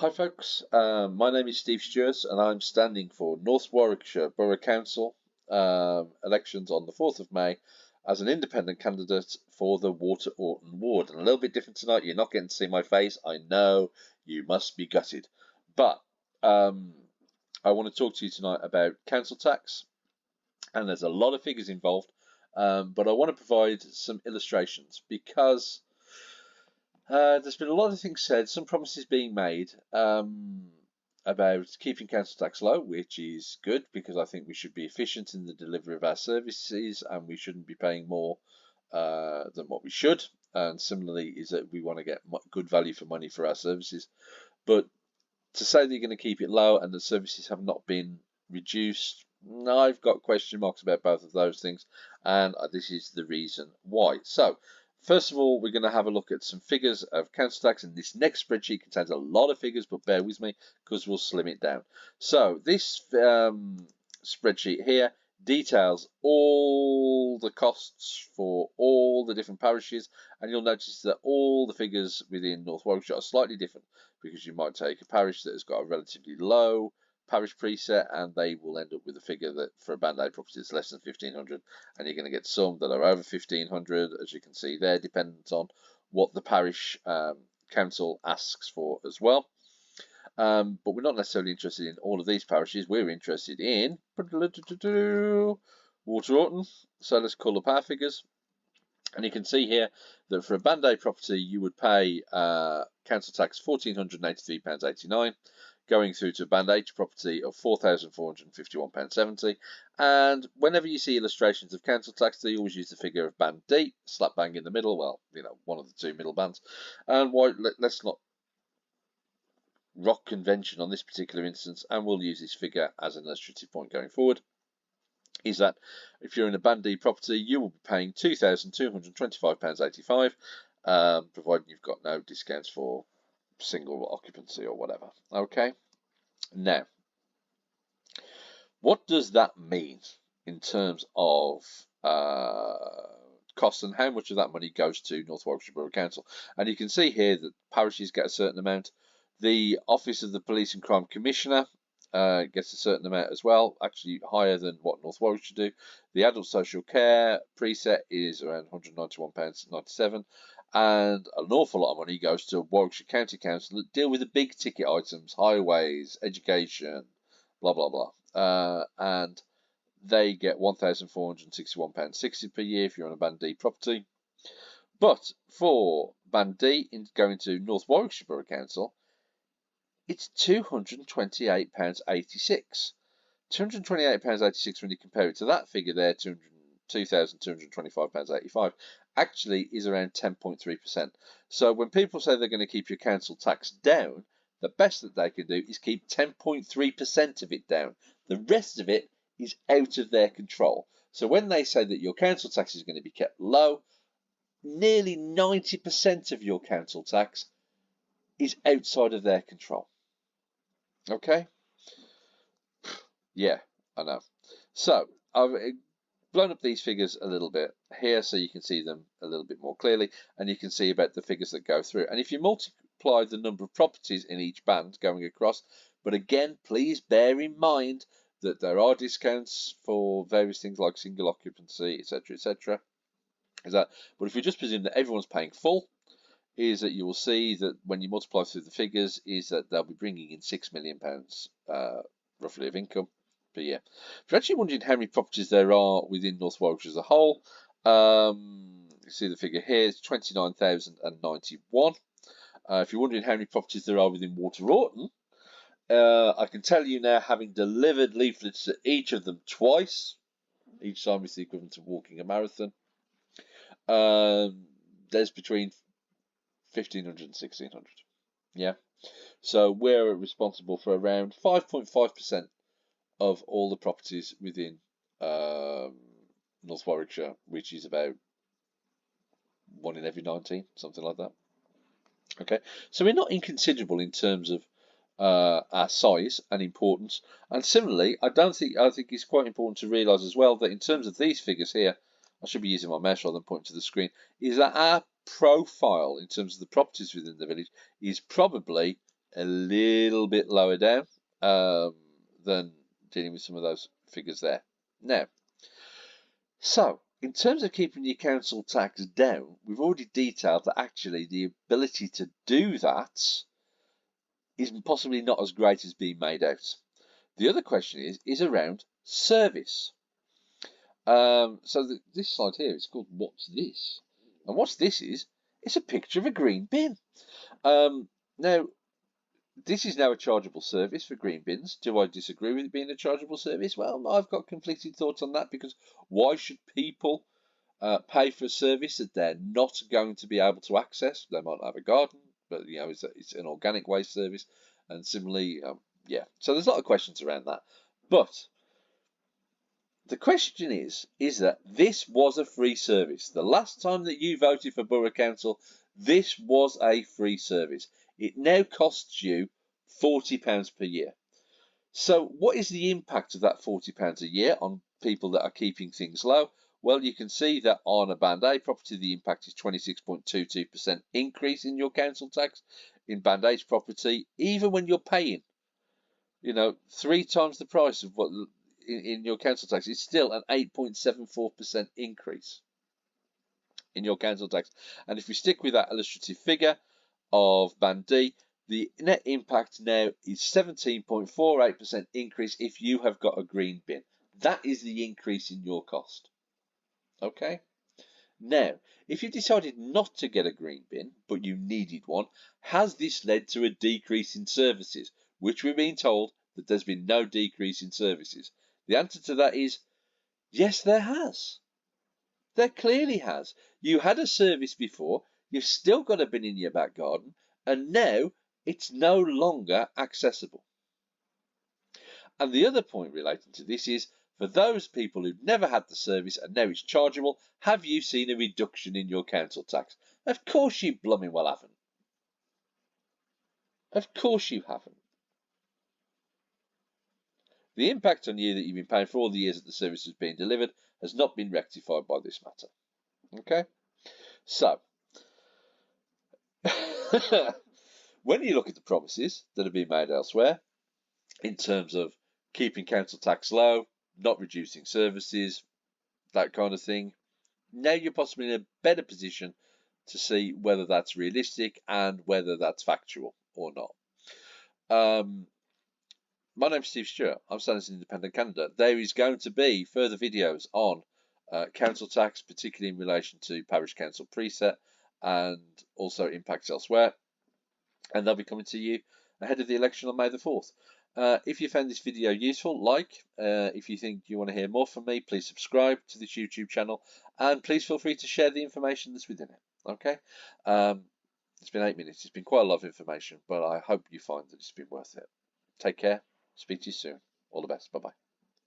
Hi folks, my name is Steve Stewart and I'm standing for North Warwickshire Borough Council elections on the 4th of May as an independent candidate for the Water Orton ward. And a little bit different tonight, you're not getting to see my face, I know, you must be gutted. But I want to talk to you tonight about council tax, and there's a lot of figures involved, but I want to provide some illustrations because there's been a lot of things said, some promises being made about keeping council tax low, which is good because I think we should be efficient in the delivery of our services and we shouldn't be paying more than what we should. And similarly is that we want to get good value for money for our services. But to say that you're going to keep it low and the services have not been reduced, I've got question marks about both of those things, and this is the reason why. So first of all, we're going to have a look at some figures of council tax, and this next spreadsheet contains a lot of figures, but bear with me because we'll slim it down. So this spreadsheet here details all the costs for all the different parishes, and you'll notice that all the figures within North Warwickshire are slightly different because you might take a parish that has got a relatively low parish preset and they will end up with a figure that for a Band Aid property is less than 1,500, and you're going to get some that are over 1,500, as you can see there, dependent on what the parish council asks for as well. But we're not necessarily interested in all of these parishes. We're interested in Water Orton. So let's call up our figures. And you can see here that for a Band Aid property, you would pay council tax £1,483.89, going through to a Band H property of £4,451.70. And whenever you see illustrations of council tax, they always use the figure of Band D, slap bang in the middle. Well, you know, one of the two middle bands. And let's not rock convention on this particular instance, and we'll use this figure as an illustrative point going forward. Is that if you're in a Band D property, you will be paying £2,225.85, providing you've got no discounts for single occupancy or whatever. Okay, now what does that mean in terms of costs and how much of that money goes to North Warwickshire Borough Council? And you can see here that parishes get a certain amount. The Office of the Police and Crime Commissioner gets a certain amount as well, actually higher than what North Warwickshire do. The Adult Social Care preset is around £191.97, and an awful lot of money goes to Warwickshire County Council that deal with the big ticket items, highways, education, blah blah blah, and they get £1,461.60 per year if you're on a Band D property. But for Band D going to North Warwickshire Borough Council, it's £228.86. £228.86 when you compare it to that figure there, £2,225.85, actually is around 10.3%. So when people say they're going to keep your council tax down, the best that they can do is keep 10.3% of it down. The rest of it is out of their control. So when they say that your council tax is going to be kept low, nearly 90% of your council tax is outside of their control. Okay? Yeah, I know. So I've blown up these figures a little bit here so you can see them a little bit more clearly, and you can see about the figures that go through. And if you multiply the number of properties in each band going across, but again, please bear in mind that there are discounts for various things like single occupancy, etc., etc. But if we just presume that everyone's paying full, is that you will see that when you multiply through the figures, is that they'll be bringing in £6 million roughly of income per year. If you're actually wondering how many properties there are within North Warwickshire as a whole, you see the figure here, it's 29,091. If you're wondering how many properties there are within Water Orton, I can tell you now, having delivered leaflets to each of them twice, each time is the equivalent of walking a marathon, there's between 1,500 and 1,600. Yeah. So we're responsible for around 5.5% of all the properties within North Warwickshire, which is about 1 in every 19, something like that. Okay. So we're not inconsiderable in terms of our size and importance. And similarly, I think it's quite important to realise as well that in terms of these figures here, I should be using my mouse rather than pointing to the screen, is that our profile in terms of the properties within the village is probably a little bit lower down than dealing with some of those figures there. Now, so in terms of keeping your council tax down, we've already detailed that actually the ability to do that is possibly not as great as being made out. The other question is around service. This slide here is called What's This? And what's this is, it's a picture of a green bin. Now, this is now a chargeable service for green bins. Do I disagree with it being a chargeable service? Well, I've got conflicting thoughts on that, because why should people pay for a service that they're not going to be able to access? They might have a garden, but it's an organic waste service, and similarly, yeah. So there's a lot of questions around that. But the question is that this was a free service. The last time that you voted for Borough Council, this was a free service. It now costs you £40 per year. So what is the impact of that £40 a year on people that are keeping things low? Well, you can see that on a Band A property, the impact is 26.22% increase in your council tax. In Band H property, even when you're paying, 3 times the price of what in your council tax, it's still an 8.74% increase in your council tax. And if we stick with that illustrative figure of Band D, the net impact now is 17.48% increase if you have got a green bin. That is the increase in your cost. Okay? Now, if you decided not to get a green bin, but you needed one, has this led to a decrease in services? Which we're being told that there's been no decrease in services. The answer to that is, yes, there has. There clearly has. You had a service before, you've still got a bin in your back garden, and now it's no longer accessible. And the other point relating to this is, for those people who've never had the service and now it's chargeable, have you seen a reduction in your council tax? Of course you blooming well haven't. Of course you haven't. The impact on you that you've been paying for all the years that the service has been delivered has not been rectified by this matter. Okay? So, when you look at the promises that have been made elsewhere, in terms of keeping council tax low, not reducing services, that kind of thing, now you're possibly in a better position to see whether that's realistic and whether that's factual or not. My name's Steve Stewart. I'm standing as an independent candidate. There is going to be further videos on council tax, particularly in relation to parish council preset and also impacts elsewhere. And they'll be coming to you ahead of the election on May the 4th. If you found this video useful, like. If you think you want to hear more from me, please subscribe to this YouTube channel. And please feel free to share the information that's within it. Okay? It's been 8 minutes. It's been quite a lot of information, but I hope you find that it's been worth it. Take care. Speak to you soon. All the best. Bye-bye.